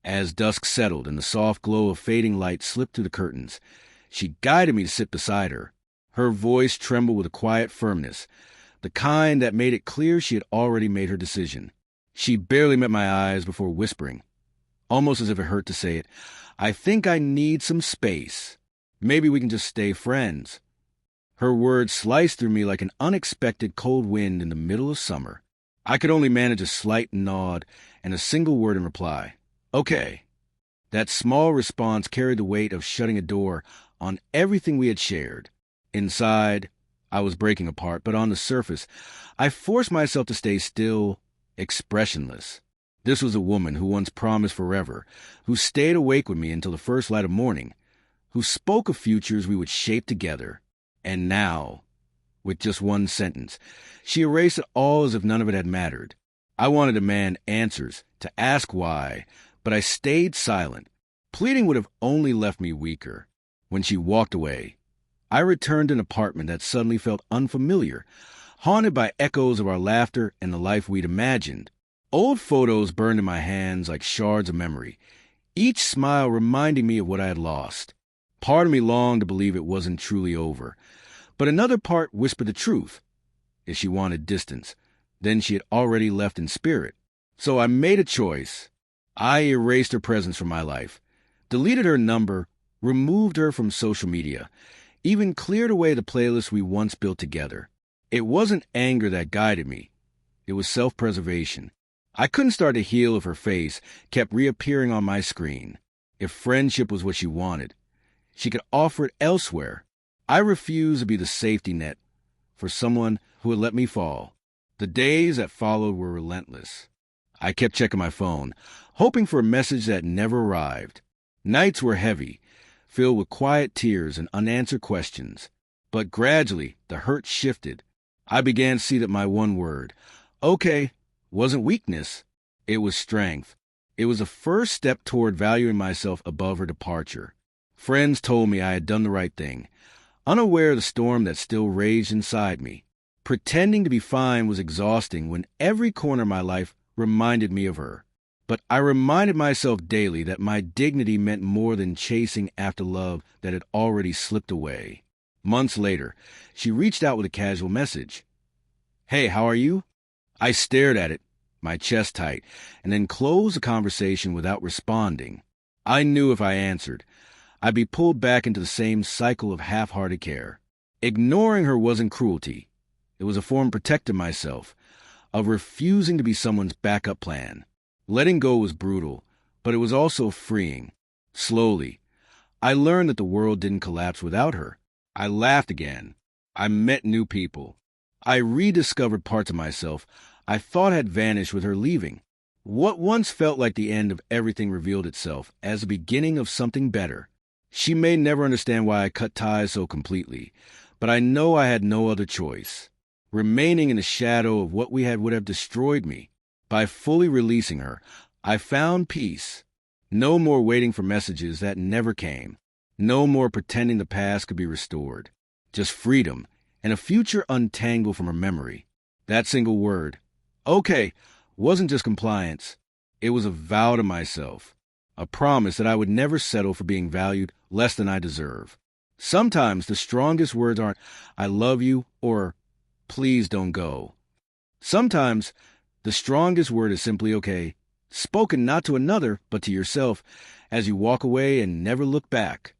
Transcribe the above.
As dusk settled and the soft glow of fading light slipped through the curtains, she guided me to sit beside her. Her voice trembled with a quiet firmness, the kind that made it clear she had already made her decision. She barely met my eyes before whispering, almost as if it hurt to say it, "I think I need some space. Maybe we can just stay friends." Her words sliced through me like an unexpected cold wind in the middle of summer. I could only manage a slight nod and a single word in reply. "Okay." That small response carried the weight of shutting a door on everything we had shared. Inside, I was breaking apart, but on the surface, I forced myself to stay still, expressionless. This was a woman who once promised forever, who stayed awake with me until the first light of morning, who spoke of futures we would shape together. And now, with just one sentence, she erased it all as if none of it had mattered. I wanted to demand answers, to ask why, but I stayed silent. Pleading would have only left me weaker. When she walked away, I returned to an apartment that suddenly felt unfamiliar, haunted by echoes of our laughter and the life we'd imagined. Old photos burned in my hands like shards of memory, each smile reminding me of what I had lost. Part of me longed to believe it wasn't truly over, but another part whispered the truth. If she wanted distance, then she had already left in spirit. So I made a choice. I erased her presence from my life, deleted her number, removed her from social media, even cleared away the playlist we once built together. It wasn't anger that guided me. It was self-preservation. I couldn't start to heal if her face kept reappearing on my screen. If friendship was what she wanted, she could offer it elsewhere. I refused to be the safety net for someone who had let me fall. The days that followed were relentless. I kept checking my phone, hoping for a message that never arrived. Nights were heavy, filled with quiet tears and unanswered questions. But gradually, the hurt shifted. I began to see that my one word, "okay," wasn't weakness. It was strength. It was a first step toward valuing myself above her departure. Friends told me I had done the right thing, unaware of the storm that still raged inside me. Pretending to be fine was exhausting when every corner of my life reminded me of her. But I reminded myself daily that my dignity meant more than chasing after love that had already slipped away. Months later, she reached out with a casual message. "Hey, how are you?" I stared at it, my chest tight, and then closed the conversation without responding. I knew if I answered, I'd be pulled back into the same cycle of half-hearted care. Ignoring her wasn't cruelty. It was a form of protecting myself, of refusing to be someone's backup plan. Letting go was brutal, but it was also freeing. Slowly, I learned that the world didn't collapse without her. I laughed again. I met new people. I rediscovered parts of myself I thought had vanished with her leaving. What once felt like the end of everything revealed itself as the beginning of something better. She may never understand why I cut ties so completely, but I know I had no other choice. Remaining in the shadow of what we had would have destroyed me. By fully releasing her, I found peace. No more waiting for messages that never came. No more pretending the past could be restored. Just freedom and a future untangled from her memory. That single word, "okay," wasn't just compliance. It was a vow to myself, a promise that I would never settle for being valued less than I deserve. Sometimes the strongest words aren't, "I love you," or "please don't go." Sometimes the strongest word is simply "okay," spoken not to another, but to yourself, as you walk away and never look back.